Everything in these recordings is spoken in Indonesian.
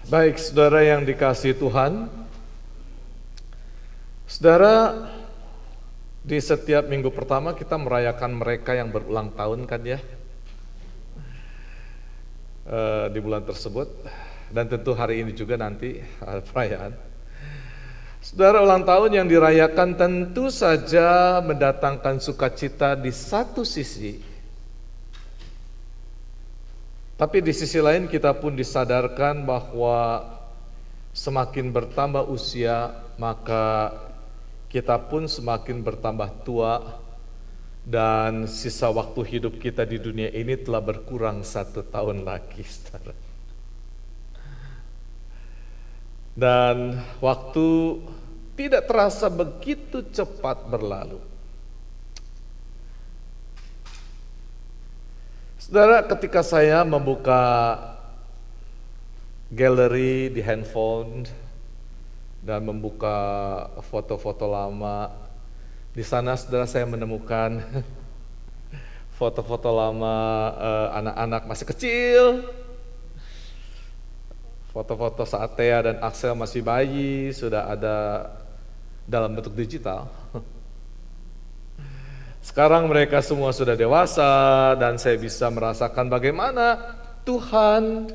Baik, saudara yang dikasihi Tuhan, saudara, di setiap minggu pertama kita merayakan mereka yang berulang tahun kan ya, di bulan tersebut, dan tentu hari ini juga nanti perayaan. Saudara, ulang tahun yang dirayakan tentu saja mendatangkan sukacita di satu sisi, tapi di sisi lain kita pun disadarkan bahwa semakin bertambah usia, maka kita pun semakin bertambah tua, dan sisa waktu hidup kita di dunia ini telah berkurang 1 tahun lagi, saudara. Dan waktu tidak terasa begitu cepat berlalu. Saudara, ketika saya membuka galeri di handphone dan membuka foto-foto lama, di sana saudara saya menemukan foto-foto lama anak-anak masih kecil, foto-foto saat Thea dan Axel masih bayi sudah ada dalam bentuk digital. Sekarang mereka semua sudah dewasa dan saya bisa merasakan bagaimana Tuhan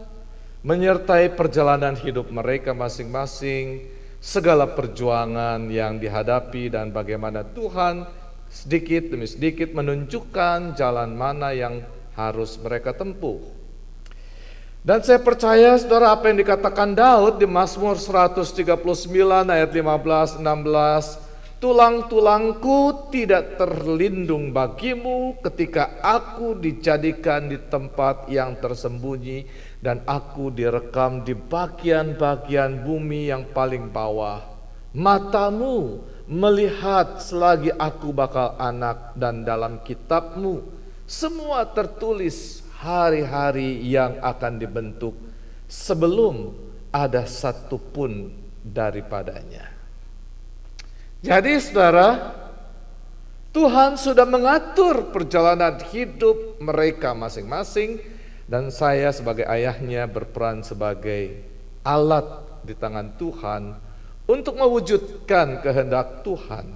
menyertai perjalanan hidup mereka masing-masing, segala perjuangan yang dihadapi, dan bagaimana Tuhan sedikit demi sedikit menunjukkan jalan mana yang harus mereka tempuh. Dan saya percaya saudara, apa yang dikatakan Daud di Mazmur 139 ayat 15-16, tulang-tulangku tidak terlindung bagimu ketika aku dijadikan di tempat yang tersembunyi dan aku direkam di bagian-bagian bumi yang paling bawah. Matamu melihat selagi aku bakal anak, dan dalam kitabmu semua tertulis hari-hari yang akan dibentuk sebelum ada satu pun daripadanya. Jadi saudara, Tuhan sudah mengatur perjalanan hidup mereka masing-masing, dan saya sebagai ayahnya berperan sebagai alat di tangan Tuhan untuk mewujudkan kehendak Tuhan,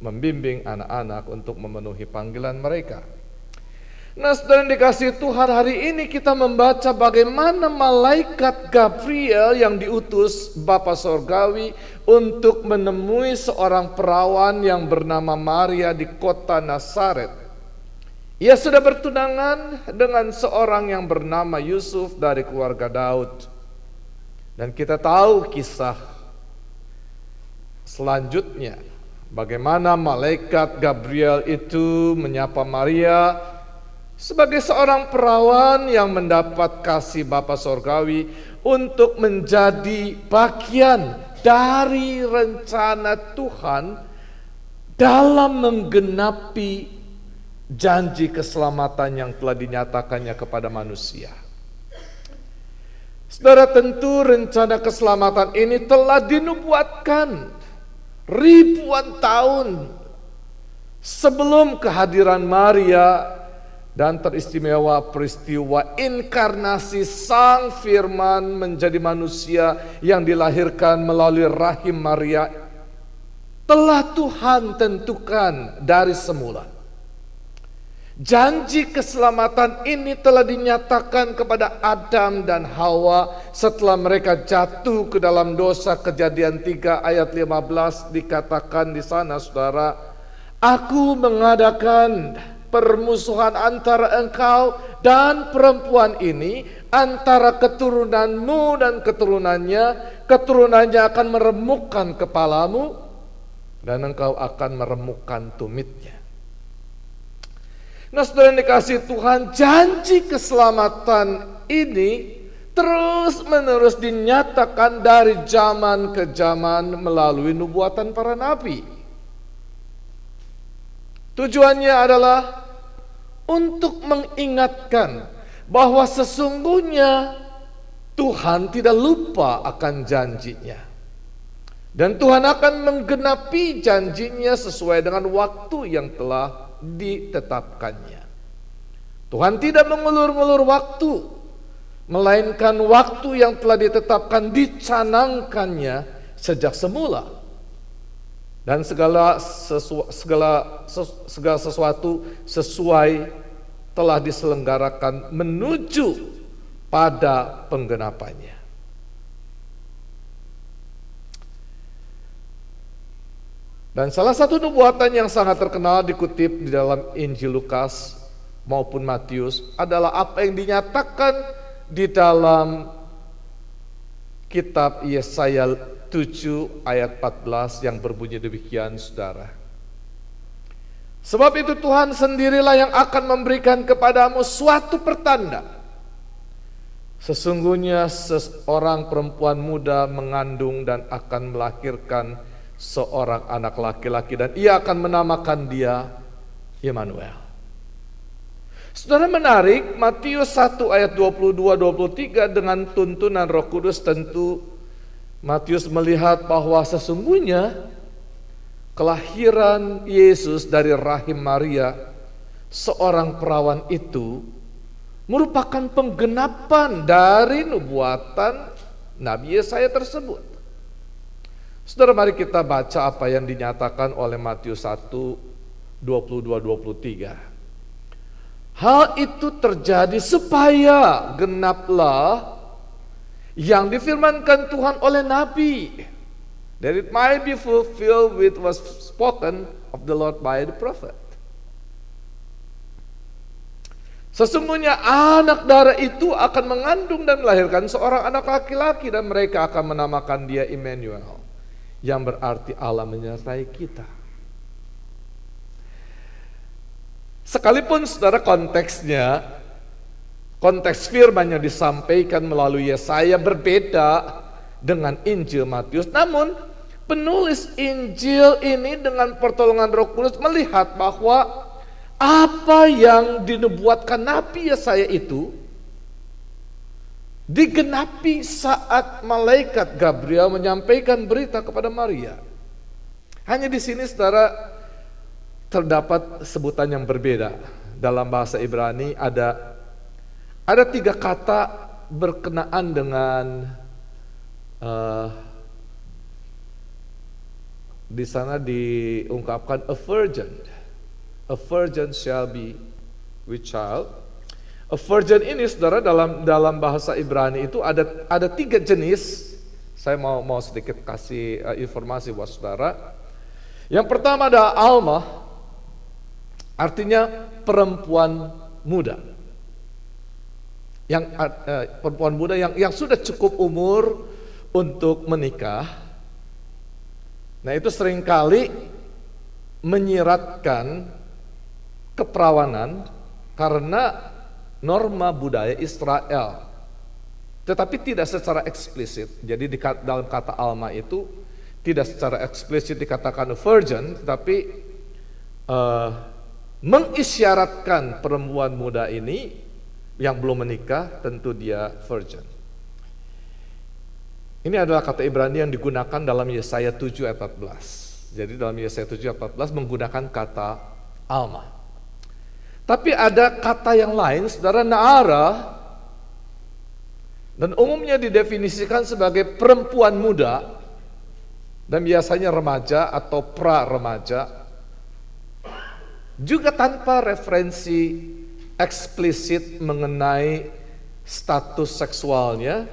membimbing anak-anak untuk memenuhi panggilan mereka. Nah, saudara yang dikasihi Tuhan, hari ini kita membaca bagaimana malaikat Gabriel yang diutus Bapa Sorgawi untuk menemui seorang perawan yang bernama Maria di kota Nazaret. Ia sudah bertunangan dengan seorang yang bernama Yusuf dari keluarga Daud. Dan kita tahu kisah selanjutnya, bagaimana malaikat Gabriel itu menyapa Maria sebagai seorang perawan yang mendapat kasih Bapa Sorgawi untuk menjadi bagian dari rencana Tuhan dalam menggenapi janji keselamatan yang telah dinyatakannya kepada manusia. Saudara, tentu rencana keselamatan ini telah dinubuatkan ribuan tahun sebelum kehadiran Maria, dan teristimewa peristiwa inkarnasi Sang Firman menjadi manusia yang dilahirkan melalui rahim Maria telah Tuhan tentukan dari semula. Janji keselamatan ini telah dinyatakan kepada Adam dan Hawa setelah mereka jatuh ke dalam dosa. Kejadian 3 ayat 15 dikatakan di sana, saudara, aku mengadakan permusuhan antara engkau dan perempuan ini, antara keturunanmu dan keturunannya akan meremukkan kepalamu dan engkau akan meremukkan tumitnya. Nah, saudara yang dikasihi Tuhan, janji keselamatan ini terus menerus dinyatakan dari zaman ke zaman melalui nubuatan para nabi. Tujuannya adalah untuk mengingatkan bahwa sesungguhnya Tuhan tidak lupa akan janjinya. Dan Tuhan akan menggenapi janjinya sesuai dengan waktu yang telah ditetapkannya. Tuhan tidak mengulur-ngulur waktu. melainkan waktu yang telah ditetapkan dicanangkannya sejak semula. Dan segala sesuatu sesuai telah diselenggarakan menuju pada penggenapannya. Dan salah satu nubuatan yang sangat terkenal dikutip di dalam Injil Lukas maupun Matius adalah apa yang dinyatakan di dalam kitab Yesaya 7 ayat 14 yang berbunyi demikian, saudara. Sebab itu Tuhan sendirilah yang akan memberikan kepadamu suatu pertanda. Sesungguhnya seorang perempuan muda mengandung dan akan melahirkan seorang anak laki-laki, dan ia akan menamakan dia Immanuel. Saudara, menarik, Matius 1 ayat 22-23 dengan tuntunan Roh Kudus, tentu Matius melihat bahwa sesungguhnya kelahiran Yesus dari rahim Maria, seorang perawan itu, merupakan penggenapan dari nubuatan Nabi Yesaya tersebut. Saudara, mari kita baca apa yang dinyatakan oleh Matius 1, 22-23. Hal itu terjadi supaya genaplah yang difirmankan Tuhan oleh Nabi, that it might be fulfilled which was spoken of the Lord by the prophet. Sesungguhnya anak darah itu akan mengandung dan melahirkan seorang anak laki-laki, dan mereka akan menamakan dia Immanuel, yang berarti Allah menyertai kita. Sekalipun saudara konteksnya, konteks firman yang disampaikan melalui Yesaya berbeda dengan Injil Matius, namun penulis Injil ini dengan pertolongan Roh Kudus melihat bahwa apa yang dinubuatkan Nabi Yesaya itu digenapi saat malaikat Gabriel menyampaikan berita kepada Maria. Hanya di sini saudara terdapat sebutan yang berbeda. Dalam bahasa Ibrani ada 3 kata berkenaan dengan di sana diungkapkan a virgin shall be with child. A virgin ini saudara dalam bahasa Ibrani itu ada 3 jenis. Saya mau sedikit kasih informasi buat saudara. Yang pertama ada alma, artinya perempuan muda. Yang perempuan muda yang sudah cukup umur untuk menikah. Nah, itu seringkali menyiratkan keperawanan karena norma budaya Israel, tetapi tidak secara eksplisit. Jadi dalam kata alma itu tidak secara eksplisit dikatakan virgin, tetapi mengisyaratkan perempuan muda ini yang belum menikah tentu dia virgin. Ini adalah kata Ibrani yang digunakan dalam Yesaya 7 ayat 14. Jadi dalam Yesaya 7 ayat 14 menggunakan kata alma. Tapi ada kata yang lain, saudara, na'ara, dan umumnya didefinisikan sebagai perempuan muda, dan biasanya remaja atau pra-remaja, juga tanpa referensi eksplisit mengenai status seksualnya,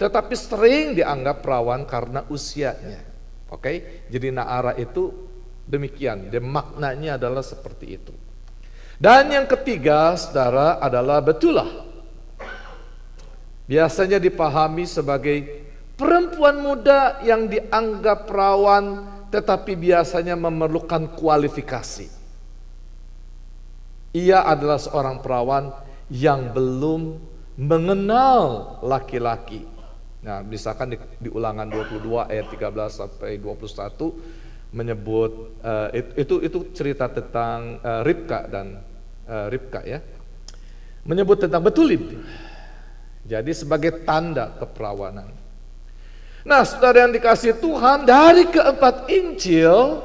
tetapi sering dianggap perawan karena usianya. Oke, jadi na'ara itu demikian, dan maknanya adalah seperti itu. Dan yang ketiga, saudara, adalah betulah. Biasanya dipahami sebagai perempuan muda yang dianggap perawan, tetapi biasanya memerlukan kualifikasi. Ia adalah seorang perawan yang belum mengenal laki-laki. Nah, misalkan di Ulangan 22 ayat 13 sampai 21 menyebut itu cerita tentang Ribka dan Ribka ya. Menyebut tentang betulib. Jadi sebagai tanda keperawanan. Nah, saudara yang dikasihi Tuhan, dari keempat Injil,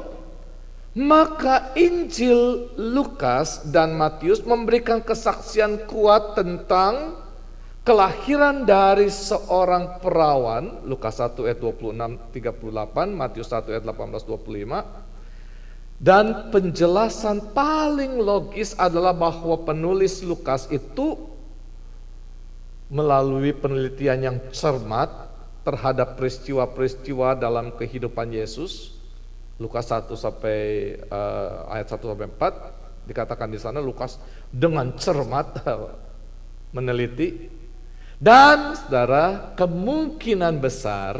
maka Injil Lukas dan Matius memberikan kesaksian kuat tentang kelahiran dari seorang perawan, Lukas 1 ayat 26-38, Matius 1 ayat 18-25, dan penjelasan paling logis adalah bahwa penulis Lukas itu melalui penelitian yang cermat terhadap peristiwa-peristiwa dalam kehidupan Yesus, Lukas 1 sampai ayat 1 sampai 4, dikatakan di sana Lukas dengan cermat meneliti, dan saudara, kemungkinan besar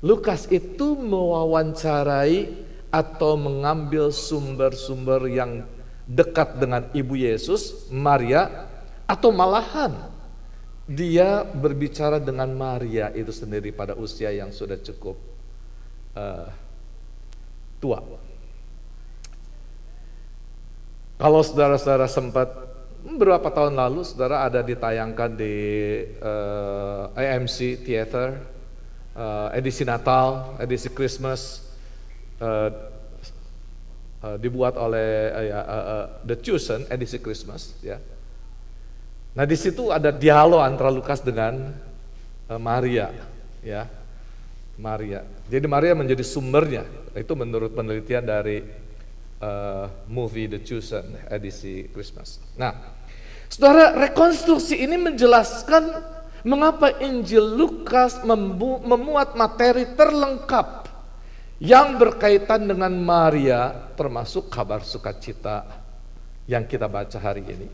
Lukas itu mewawancarai atau mengambil sumber-sumber yang dekat dengan ibu Yesus, Maria, atau malahan dia berbicara dengan Maria itu sendiri pada usia yang sudah cukup tua. Kalau saudara-saudara sempat beberapa tahun lalu, saudara ada ditayangkan di AMC Theater, edisi Natal, edisi Christmas, dibuat oleh The Chosen, edisi Christmas, ya. Nah di situ ada dialog antara Lukas dengan Maria, ya, Maria. Jadi Maria menjadi sumbernya. Itu menurut penelitian dari movie The Chosen edisi Christmas. Nah, saudara, rekonstruksi ini menjelaskan mengapa Injil Lukas memuat materi terlengkap yang berkaitan dengan Maria, termasuk kabar sukacita yang kita baca hari ini.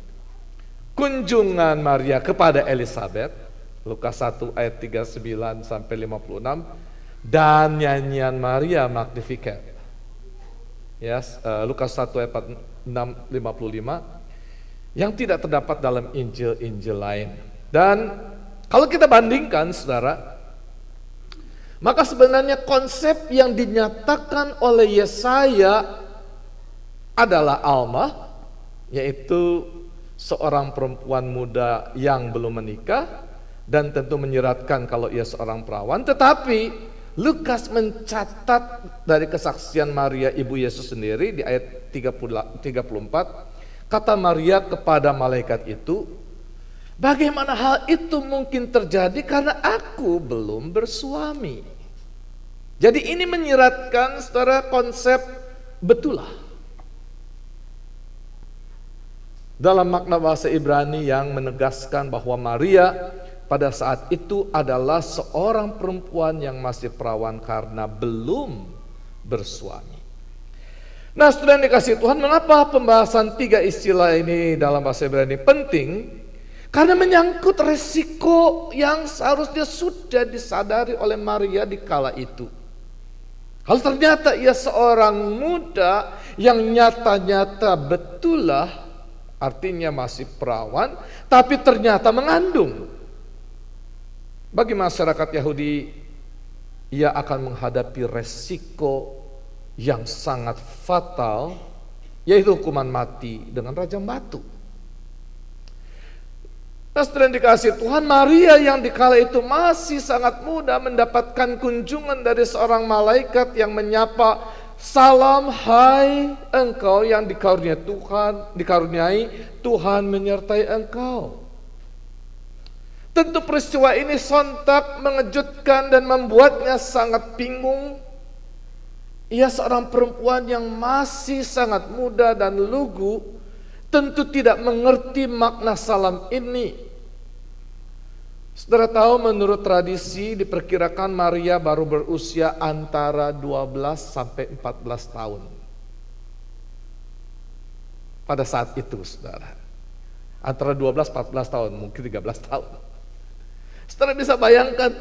Kunjungan Maria kepada Elizabeth, Lukas 1 ayat 39 sampai 56, dan nyanyian Maria Magnificat, yes, Lukas 1 ayat 46, 55, yang tidak terdapat dalam Injil-Injil lain. Dan kalau kita bandingkan, saudara, maka sebenarnya konsep yang dinyatakan oleh Yesaya adalah Alma, yaitu seorang perempuan muda yang belum menikah, dan tentu menyeratkan kalau ia seorang perawan. Tetapi Lukas mencatat dari kesaksian Maria ibu Yesus sendiri di ayat 34, kata Maria kepada malaikat itu, bagaimana hal itu mungkin terjadi karena aku belum bersuami. Jadi ini menyiratkan, saudara, konsep betulah dalam makna bahasa Ibrani yang menegaskan bahwa Maria pada saat itu adalah seorang perempuan yang masih perawan karena belum bersuami. Nah, saudara yang dikasihi Tuhan, mengapa pembahasan tiga istilah ini dalam bahasa Ibrani penting? Karena menyangkut resiko yang seharusnya sudah disadari oleh Maria di kala itu. Kalau ternyata ia seorang muda yang nyata-nyata betulah, artinya masih perawan, tapi ternyata mengandung. Bagi masyarakat Yahudi, ia akan menghadapi resiko yang sangat fatal, yaitu hukuman mati dengan rajam batu. Nah, saudara yang dikasihi Tuhan, Maria yang dikala itu masih sangat muda mendapatkan kunjungan dari seorang malaikat yang menyapa, salam hai engkau yang dikaruniai Tuhan menyertai engkau. Tentu peristiwa ini sontak mengejutkan dan membuatnya sangat bingung. Ia seorang perempuan yang masih sangat muda dan lugu, tentu tidak mengerti makna salam ini. Saudara tahu, menurut tradisi diperkirakan Maria baru berusia antara 12 sampai 14 tahun. Pada saat itu, saudara. Antara 12-14 tahun, mungkin 13 tahun. Saudara bisa bayangkan,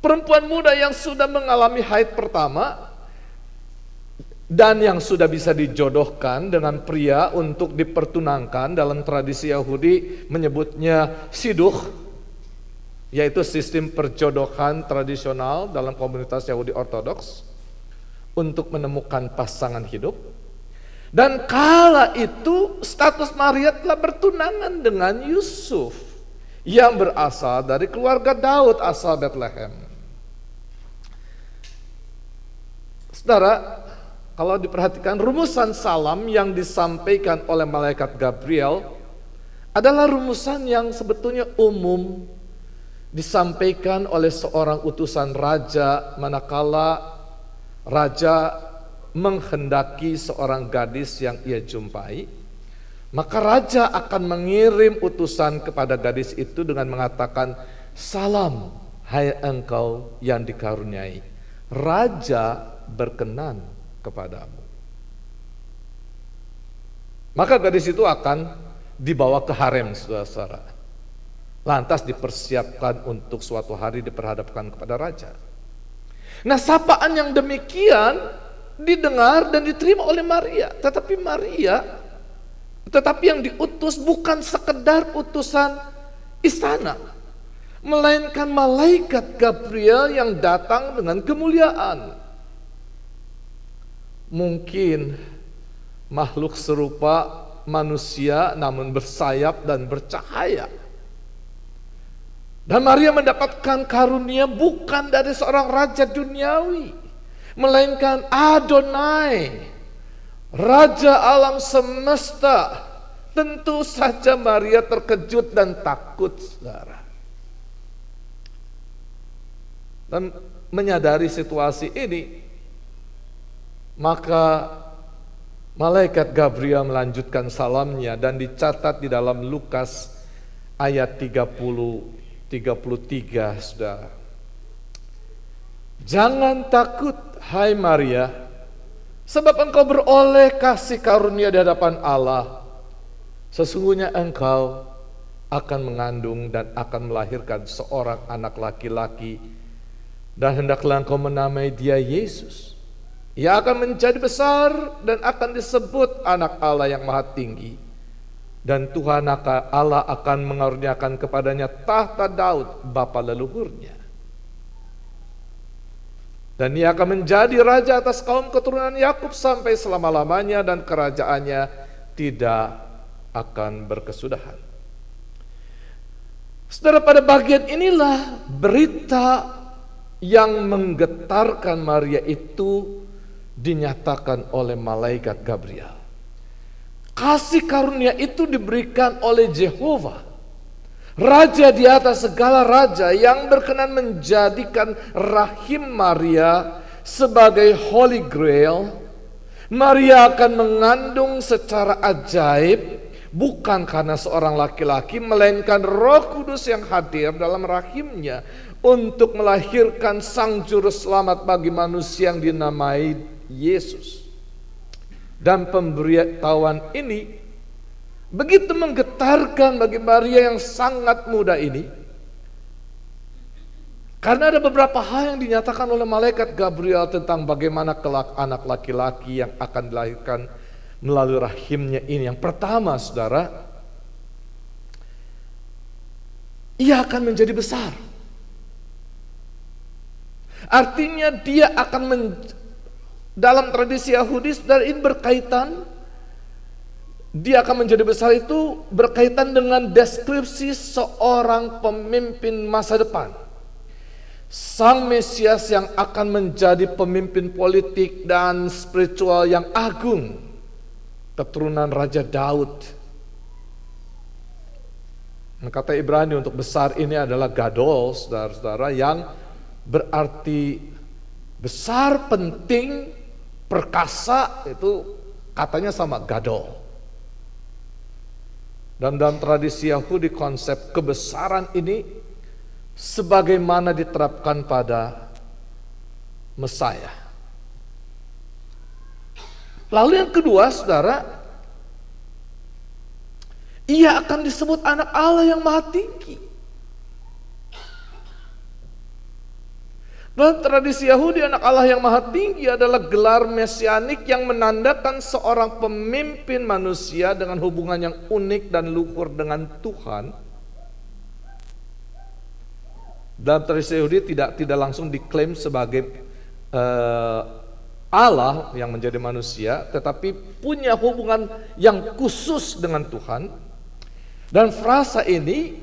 perempuan muda yang sudah mengalami haid pertama dan yang sudah bisa dijodohkan dengan pria untuk dipertunangkan, dalam tradisi Yahudi menyebutnya siduh, yaitu sistem perjodohan tradisional dalam komunitas Yahudi Ortodoks untuk menemukan pasangan hidup. Dan kala itu status Maria telah bertunangan dengan Yusuf yang berasal dari keluarga Daud asal Bethlehem. Saudara, kalau diperhatikan rumusan salam yang disampaikan oleh malaikat Gabriel adalah rumusan yang sebetulnya umum disampaikan oleh seorang utusan raja manakala raja menghendaki seorang gadis yang ia jumpai, maka raja akan mengirim utusan kepada gadis itu dengan mengatakan, "Salam, hai engkau yang dikaruniai, raja berkenan kepadamu." Maka gadis itu akan dibawa ke harem, saudara-saudara. Lantas dipersiapkan untuk suatu hari diperhadapkan kepada raja. Nah, sapaan yang demikian didengar dan diterima oleh Maria. Tetapi yang diutus bukan sekedar utusan istana, melainkan malaikat Gabriel yang datang dengan kemuliaan. Mungkin makhluk serupa manusia namun bersayap dan bercahaya. Dan Maria mendapatkan karunia bukan dari seorang raja duniawi, melainkan Adonai, Raja alam semesta. Tentu saja Maria terkejut dan takut, saudara. Dan menyadari situasi ini, maka malaikat Gabriel melanjutkan salamnya dan dicatat di dalam Lukas ayat 33, saudara. "Jangan takut, hai Maria, sebab engkau beroleh kasih karunia di hadapan Allah. Sesungguhnya engkau akan mengandung dan akan melahirkan seorang anak laki-laki, dan hendaklah engkau menamai dia Yesus. Ia akan menjadi besar dan akan disebut Anak Allah yang Maha Tinggi. Dan Tuhan Allah akan mengaruniakan kepadanya tahta Daud bapa leluhurnya. Dan ia akan menjadi raja atas kaum keturunan Yakub sampai selama-lamanya, dan kerajaannya tidak akan berkesudahan." Saudara, pada bagian inilah berita yang menggetarkan Maria itu dinyatakan oleh malaikat Gabriel. Kasih karunia itu diberikan oleh Jehovah, Raja di atas segala raja, yang berkenan menjadikan rahim Maria sebagai Holy Grail. Maria akan mengandung secara ajaib, bukan karena seorang laki-laki, melainkan Roh Kudus yang hadir dalam rahimnya untuk melahirkan Sang Juru Selamat bagi manusia yang dinamai Yesus. Dan pemberitahuan ini begitu menggetarkan bagi Maria yang sangat muda ini, karena ada beberapa hal yang dinyatakan oleh malaikat Gabriel tentang bagaimana kelak anak laki-laki yang akan dilahirkan melalui rahimnya ini. Yang pertama, saudara, ia akan menjadi besar. Artinya dia akan dalam tradisi Yahudi, saudara, ini berkaitan, dia akan menjadi besar itu berkaitan dengan deskripsi seorang pemimpin masa depan. Sang Mesias yang akan menjadi pemimpin politik dan spiritual yang agung, keturunan Raja Daud. Kata Ibrani untuk besar ini adalah gadol, saudara-saudara, yang berarti besar, penting, perkasa, itu katanya sama, gadol. Dan dalam tradisi Yahudi, konsep kebesaran ini sebagaimana diterapkan pada Mesias. Lalu yang kedua, saudara, ia akan disebut Anak Allah yang Maha Tinggi. Dalam tradisi Yahudi, Anak Allah yang Maha Tinggi adalah gelar mesianik yang menandakan seorang pemimpin manusia dengan hubungan yang unik dan luhur dengan Tuhan. Dalam tradisi Yahudi tidak langsung diklaim sebagai Allah yang menjadi manusia, tetapi punya hubungan yang khusus dengan Tuhan. Dan frasa ini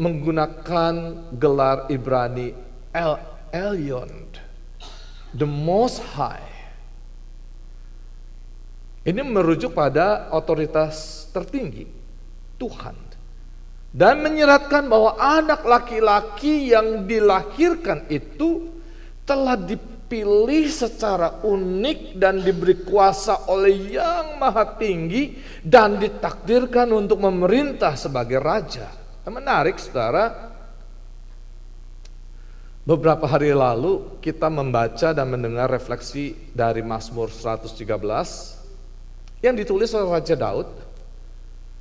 menggunakan gelar Ibrani El Elyon, the Most High. Ini merujuk pada otoritas tertinggi, Tuhan. Dan menyeratkan bahwa anak laki-laki yang dilahirkan itu telah dipilih secara unik dan diberi kuasa oleh Yang Maha Tinggi dan ditakdirkan untuk memerintah sebagai raja. Menarik, saudara. Beberapa hari lalu kita membaca dan mendengar refleksi dari Mazmur 113 yang ditulis oleh Raja Daud.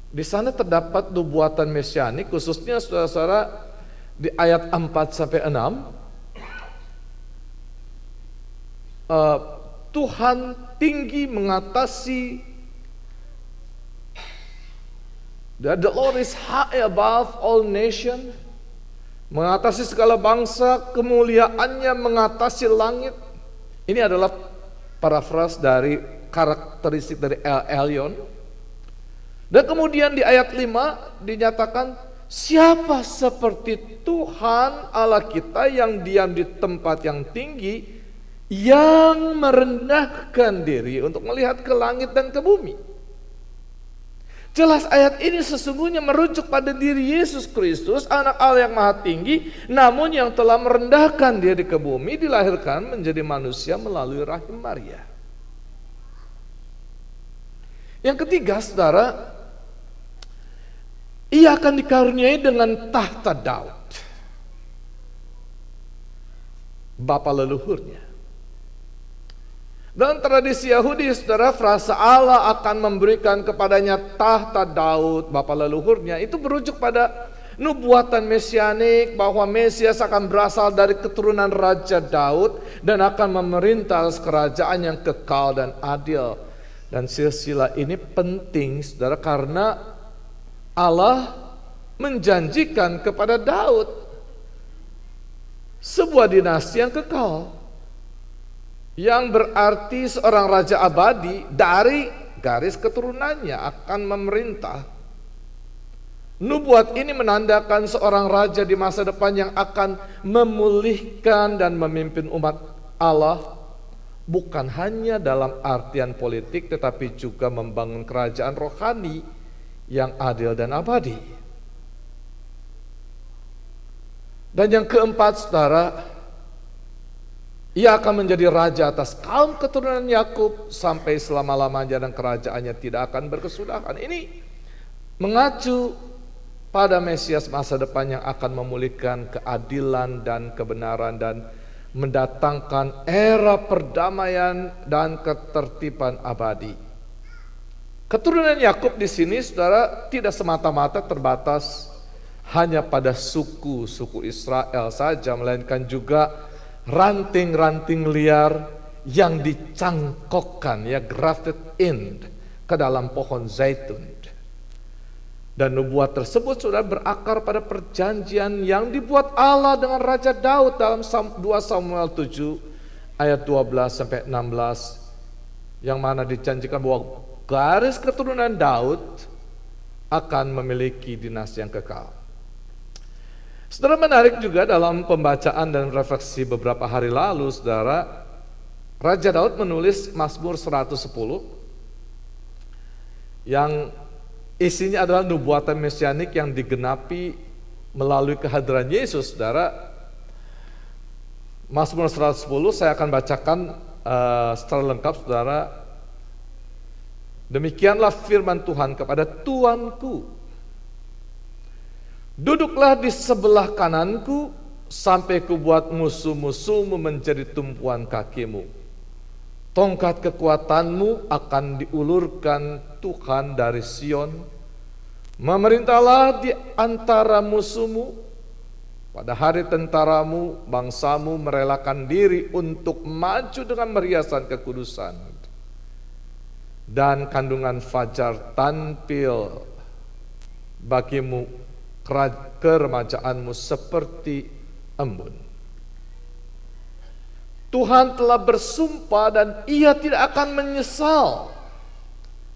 Di sana terdapat nubuatan mesianik, khususnya saudara-saudara di ayat 4 sampai 6. Tuhan tinggi mengatasi, the Lord is high above all nation, mengatasi segala bangsa, kemuliaannya mengatasi langit. Ini adalah parafras dari karakteristik dari Elyon. Dan kemudian di ayat 5 dinyatakan, siapa seperti Tuhan Allah kita yang diam di tempat yang tinggi, yang merendahkan diri untuk melihat ke langit dan ke bumi. Jelas ayat ini sesungguhnya merujuk pada diri Yesus Kristus, anak Allah yang maha tinggi, namun yang telah merendahkan diri ke bumi, dilahirkan menjadi manusia melalui rahim Maria. Yang ketiga, saudara, ia akan dikaruniai dengan tahta Daud, bapa leluhurnya. Dalam tradisi Yahudi, saudara, frasa Allah akan memberikan kepadanya tahta Daud, bapa leluhurnya, itu berujuk pada nubuatan mesianik bahwa Mesias akan berasal dari keturunan Raja Daud dan akan memerintah kerajaan yang kekal dan adil. Dan silsilah ini penting, saudara, karena Allah menjanjikan kepada Daud sebuah dinasti yang kekal, yang berarti seorang raja abadi dari garis keturunannya akan memerintah. Nubuat ini menandakan seorang raja di masa depan yang akan memulihkan dan memimpin umat Allah, bukan hanya dalam artian politik tetapi juga membangun kerajaan rohani yang adil dan abadi. Dan yang keempat, saudara, ia akan menjadi raja atas kaum keturunan Yakub sampai selama-lamanya dan kerajaannya tidak akan berkesudahan. Ini mengacu pada Mesias masa depan yang akan memulihkan keadilan dan kebenaran dan mendatangkan era perdamaian dan ketertiban abadi. Keturunan Yakub di sini, saudara, tidak semata-mata terbatas hanya pada suku Israel saja, melainkan juga ranting-ranting liar yang dicangkokkan, ya, grafted in ke dalam pohon zaitun. Dan nubuat tersebut sudah berakar pada perjanjian yang dibuat Allah dengan Raja Daud dalam 2 Samuel 7 ayat 12 sampai 16, yang mana dijanjikan bahwa garis keturunan Daud akan memiliki dinasti yang kekal. Saudara, menarik juga dalam pembacaan dan refleksi beberapa hari lalu, saudara, Raja Daud menulis Mazmur 110 yang isinya adalah nubuatan mesianik yang digenapi melalui kehadiran Yesus, saudara. Mazmur 110 saya akan bacakan secara lengkap, saudara. Demikianlah firman Tuhan kepada Tuanku, duduklah di sebelah kananku sampai kubuat musuh-musuhmu menjadi tumpuan kakimu. Tongkat kekuatanmu akan diulurkan Tuhan dari Sion. Memerintahlah di antara musuhmu. Pada hari tentaramu, bangsamu merelakan diri untuk maju dengan perhiasan kekudusan. Dan kandungan fajar tampil bagimu, keremajaanmu seperti embun. Tuhan telah bersumpah dan ia tidak akan menyesal.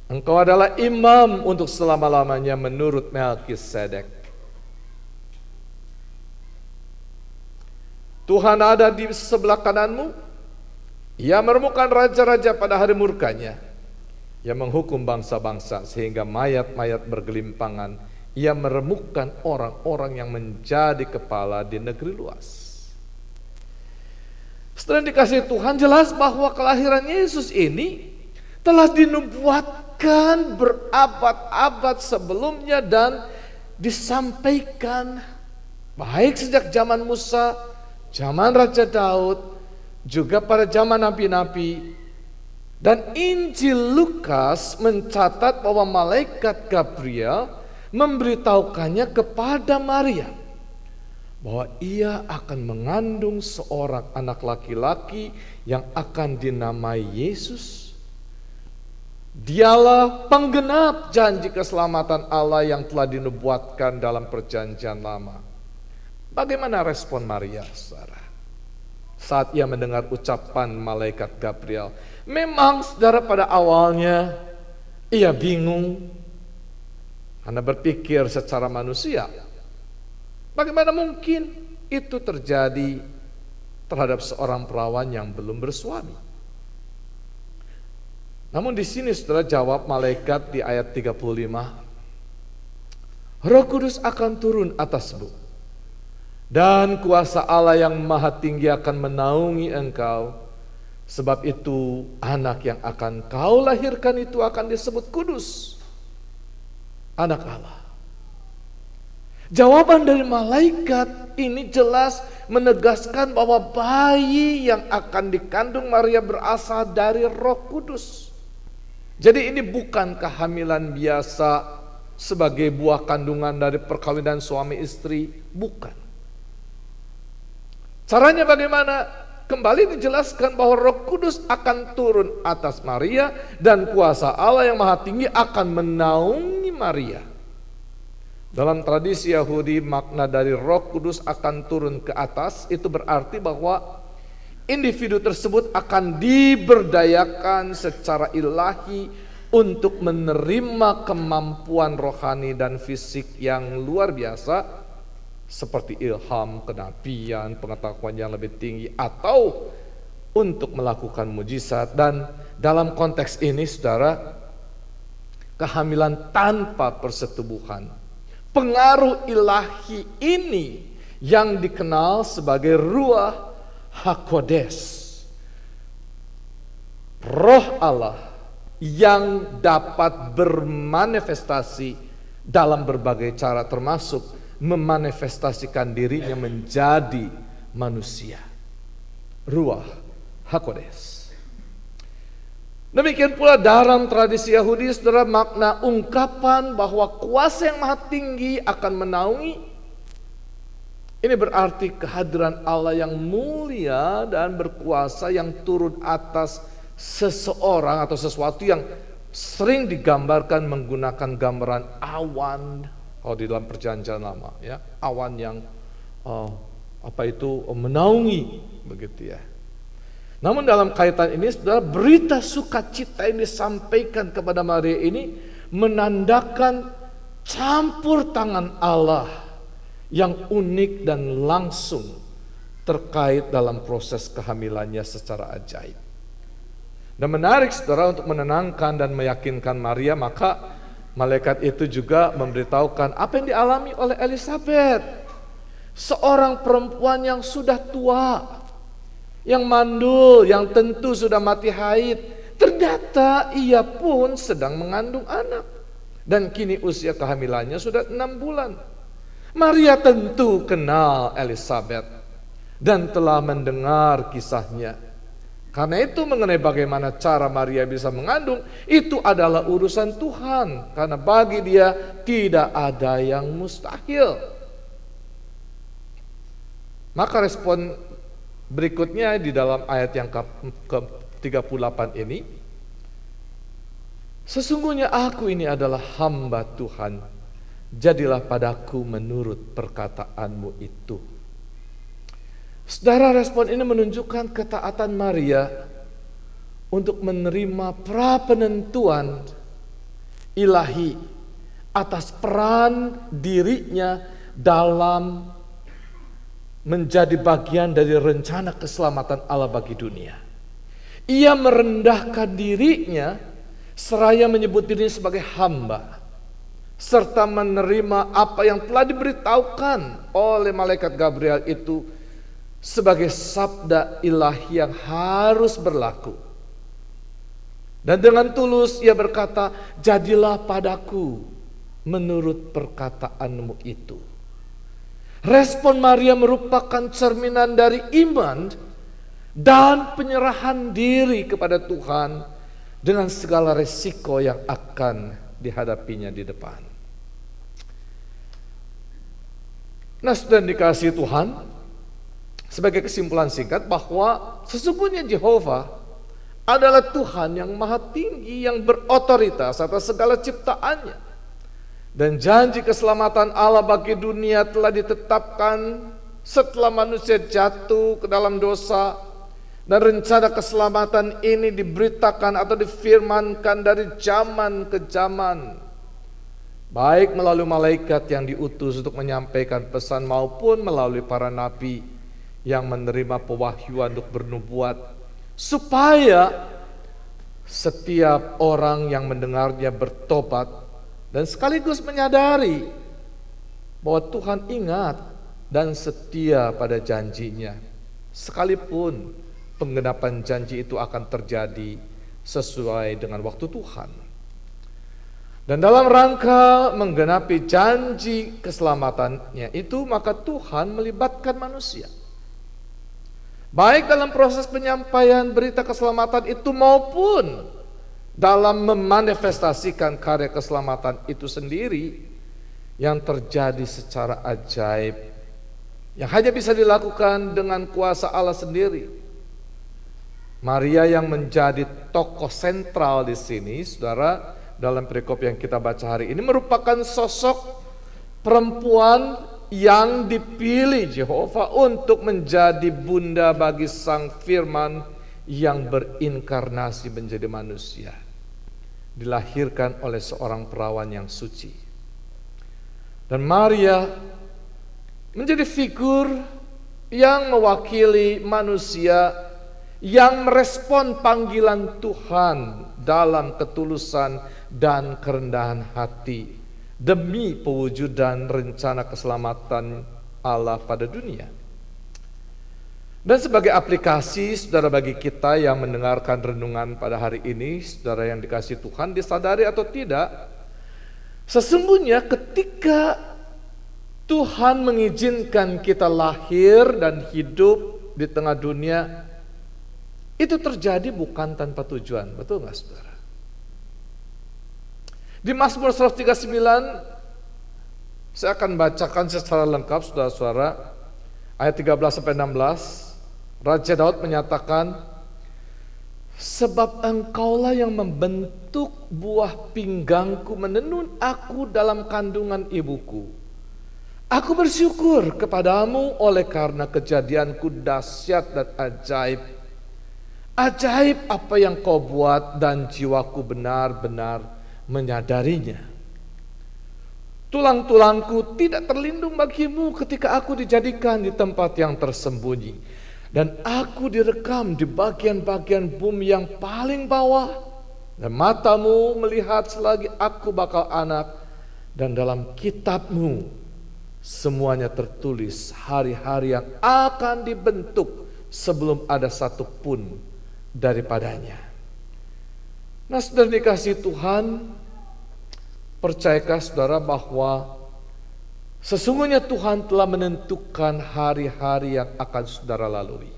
Engkau adalah imam untuk selama-lamanya menurut Melkisedek. Tuhan ada di sebelah kananmu. Ia meremukkan raja-raja pada hari murkanya. Ia menghukum bangsa-bangsa sehingga mayat-mayat bergelimpangan. Ia meremukkan orang-orang yang menjadi kepala di negeri luas. Setelah dikasih Tuhan, jelas bahwa kelahiran Yesus ini telah dinubuatkan berabad-abad sebelumnya dan disampaikan baik sejak zaman Musa, zaman Raja Daud, juga pada zaman nabi-nabi. Dan Injil Lukas mencatat bahwa malaikat Gabriel memberitahukannya kepada Maria bahwa ia akan mengandung seorang anak laki-laki yang akan dinamai Yesus. Dialah penggenap janji keselamatan Allah yang telah dinubuatkan dalam perjanjian lama. Bagaimana respon Maria, saudara, saat ia mendengar ucapan malaikat Gabriel? Memang, saudara, pada awalnya ia bingung karena berpikir secara manusia. Bagaimana mungkin itu terjadi terhadap seorang perawan yang belum bersuami? Namun di sini saudara, jawab malaikat di ayat 35, Roh Kudus akan turun atasmu, dan kuasa Allah yang maha tinggi akan menaungi engkau. Sebab itu anak yang akan kau lahirkan itu akan disebut kudus, anak Allah. Jawaban dari malaikat ini jelas menegaskan bahwa bayi yang akan dikandung Maria berasal dari Roh Kudus. Jadi ini bukan kehamilan biasa sebagai buah kandungan dari perkawinan suami istri, bukan. Caranya bagaimana? Kembali dijelaskan bahwa Roh Kudus akan turun atas Maria dan kuasa Allah yang maha tinggi akan menaungi Maria. Dalam tradisi Yahudi, makna dari Roh Kudus akan turun ke atas itu berarti bahwa individu tersebut akan diberdayakan secara ilahi untuk menerima kemampuan rohani dan fisik yang luar biasa, seperti ilham, kenabian, pengetahuan yang lebih tinggi, atau untuk melakukan mujizat. Dan dalam konteks ini, saudara, kehamilan tanpa persetubuhan, pengaruh ilahi ini yang dikenal sebagai Ruach HaKodes, Roh Allah yang dapat bermanifestasi dalam berbagai cara, termasuk memanifestasikan dirinya menjadi manusia. Ruach HaKodes. Demikian pula dalam tradisi Yahudi, saudara, makna ungkapan bahwa kuasa yang maha tinggi akan menaungi, ini berarti kehadiran Allah yang mulia dan berkuasa yang turun atas seseorang atau sesuatu yang sering digambarkan menggunakan gambaran awan. Kalau di dalam perjanjian lama, ya, awan yang menaungi, begitu ya. Namun dalam kaitan ini, saudara, berita sukacita yang disampaikan kepada Maria ini menandakan campur tangan Allah yang unik dan langsung terkait dalam proses kehamilannya secara ajaib. Dan menarik, saudara, untuk menenangkan dan meyakinkan Maria, maka malaikat itu juga memberitahukan apa yang dialami oleh Elizabeth, seorang perempuan yang sudah tua, yang mandul, yang tentu sudah mati haid. Ternyata ia pun sedang mengandung anak, dan kini usia kehamilannya sudah 6 bulan. Maria tentu kenal Elizabeth dan telah mendengar kisahnya. Karena itu mengenai bagaimana cara Maria bisa mengandung, itu adalah urusan Tuhan. Karena bagi dia tidak ada yang mustahil. Maka respon berikutnya di dalam ayat yang ke-38 ini, sesungguhnya aku ini adalah hamba Tuhan, jadilah padaku menurut perkataanmu itu. Saudara, respon ini menunjukkan ketaatan Maria untuk menerima prapenentuan ilahi atas peran dirinya dalam menjadi bagian dari rencana keselamatan Allah bagi dunia. Ia merendahkan dirinya seraya menyebut diri sebagai hamba, serta menerima apa yang telah diberitahukan oleh malaikat Gabriel itu sebagai sabda ilahi yang harus berlaku. Dan dengan tulus ia berkata, jadilah padaku menurut perkataanmu itu. Respon Maria merupakan cerminan dari iman dan penyerahan diri kepada Tuhan dengan segala resiko yang akan dihadapinya di depan. Nah, sudah dikasih Tuhan, sebagai kesimpulan singkat bahwa sesungguhnya Jehovah adalah Tuhan yang maha tinggi, yang berotoritas atas segala ciptaannya. Dan janji keselamatan Allah bagi dunia telah ditetapkan setelah manusia jatuh ke dalam dosa. Dan rencana keselamatan ini diberitakan atau difirmankan dari zaman ke zaman, baik melalui malaikat yang diutus untuk menyampaikan pesan maupun melalui para nabi yang menerima pewahyuan untuk bernubuat, supaya setiap orang yang mendengarnya bertobat dan sekaligus menyadari bahwa Tuhan ingat dan setia pada janjinya, sekalipun penggenapan janji itu akan terjadi sesuai dengan waktu Tuhan. Dan dalam rangka menggenapi janji keselamatannya itu, maka Tuhan melibatkan manusia, baik dalam proses penyampaian berita keselamatan itu maupun dalam memanifestasikan karya keselamatan itu sendiri yang terjadi secara ajaib, yang hanya bisa dilakukan dengan kuasa Allah sendiri. Maria yang menjadi tokoh sentral di sini, saudara, dalam perikop yang kita baca hari ini merupakan sosok perempuan yang dipilih Jehovah untuk menjadi bunda bagi Sang Firman yang berinkarnasi menjadi manusia, dilahirkan oleh seorang perawan yang suci. Dan Maria menjadi figur yang mewakili manusia yang merespon panggilan Tuhan dalam ketulusan dan kerendahan hati demi pewujudan rencana keselamatan Allah pada dunia. Dan sebagai aplikasi, saudara, bagi kita yang mendengarkan renungan pada hari ini, saudara yang dikasihi Tuhan, disadari atau tidak, sesungguhnya ketika Tuhan mengizinkan kita lahir dan hidup di tengah dunia, itu terjadi bukan tanpa tujuan. Betul nggak, saudara? Di Mazmur 139, saya akan bacakan secara lengkap, saudara-saudara, ayat 13-16. Raja Daud menyatakan, sebab engkaulah yang membentuk buah pinggangku, menenun aku dalam kandungan ibuku. Aku bersyukur kepadamu oleh karena kejadianku dahsyat dan ajaib. Ajaib apa yang kau buat dan jiwaku benar-benar menyadarinya. Tulang-tulangku tidak terlindung bagimu ketika aku dijadikan di tempat yang tersembunyi. Dan aku direkam di bagian-bagian bumi yang paling bawah. Dan matamu melihat selagi aku bakal anak. Dan dalam kitabmu semuanya tertulis hari-hari yang akan dibentuk sebelum ada satu pun daripadanya. Nah, saudara dikasihi Tuhan, percayakah saudara bahwa sesungguhnya Tuhan telah menentukan hari-hari yang akan saudara lalui.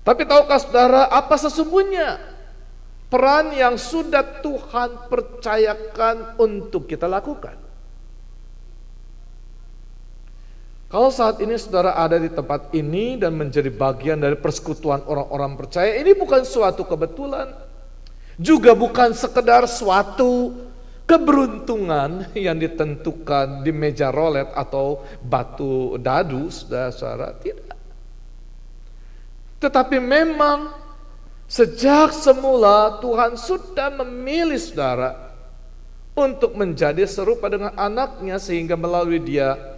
Tapi tahukah saudara apa sesungguhnya peran yang sudah Tuhan percayakan untuk kita lakukan? Kalau saat ini saudara ada di tempat ini dan menjadi bagian dari persekutuan orang-orang percaya, ini bukan suatu kebetulan, juga bukan sekedar suatu keberuntungan yang ditentukan di meja rolet atau batu dadu, saudara-saudara, tidak. Tetapi memang sejak semula Tuhan sudah memilih saudara untuk menjadi serupa dengan anaknya, sehingga melalui dia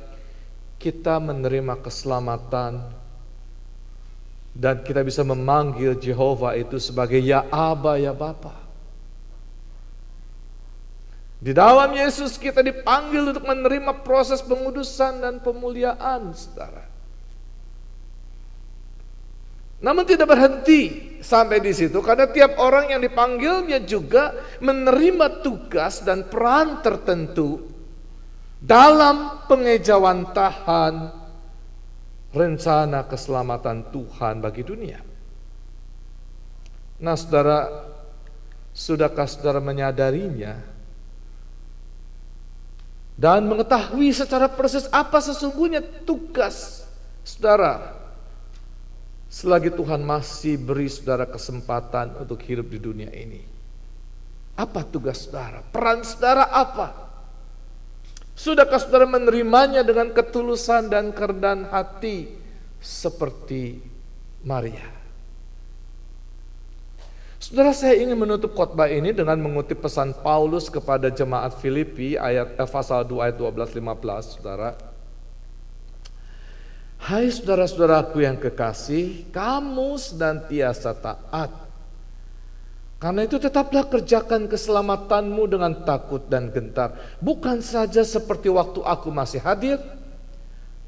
kita menerima keselamatan Dan kita bisa memanggil Jehovah itu sebagai ya Aba, ya Bapa. Di dalam Yesus kita dipanggil untuk menerima proses pengudusan dan pemuliaan, saudara. Namun tidak berhenti sampai di situ, karena tiap orang yang dipanggilnya juga menerima tugas dan peran tertentu dalam pengejawantahan rencana keselamatan Tuhan bagi dunia. Nah, saudara, sudahkah saudara menyadarinya dan mengetahui secara persis apa sesungguhnya tugas saudara selagi Tuhan masih beri saudara kesempatan untuk hidup di dunia ini? Apa tugas saudara? Peran saudara apa? Sudahkah saudara menerimanya dengan ketulusan dan kerendahan hati seperti Maria? Saudara, saya ingin menutup khotbah ini dengan mengutip pesan Paulus kepada jemaat Filipi pasal 2 ayat 12-15, saudara. Hai saudara-saudaraku yang kekasih, kamu senantiasa taat. Karena itu tetaplah kerjakan keselamatanmu dengan takut dan gentar. Bukan saja seperti waktu aku masih hadir,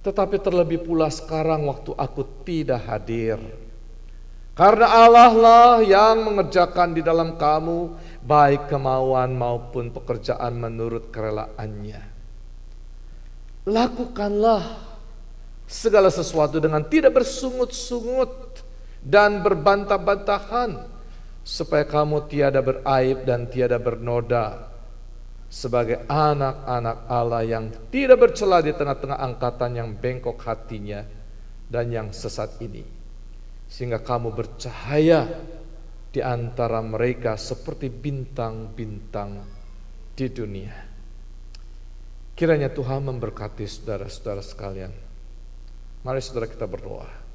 tetapi terlebih pula sekarang waktu aku tidak hadir. Karena Allah lah yang mengerjakan di dalam kamu baik kemauan maupun pekerjaan menurut kerelaannya. Lakukanlah segala sesuatu dengan tidak bersungut-sungut dan berbantah-bantahan, supaya kamu tiada beraib dan tiada bernoda sebagai anak-anak Allah yang tidak bercela di tengah-tengah angkatan yang bengkok hatinya dan yang sesat ini, sehingga kamu bercahaya di antara mereka seperti bintang-bintang di dunia. Kiranya Tuhan memberkati saudara-saudara sekalian. Mari saudara kita berdoa.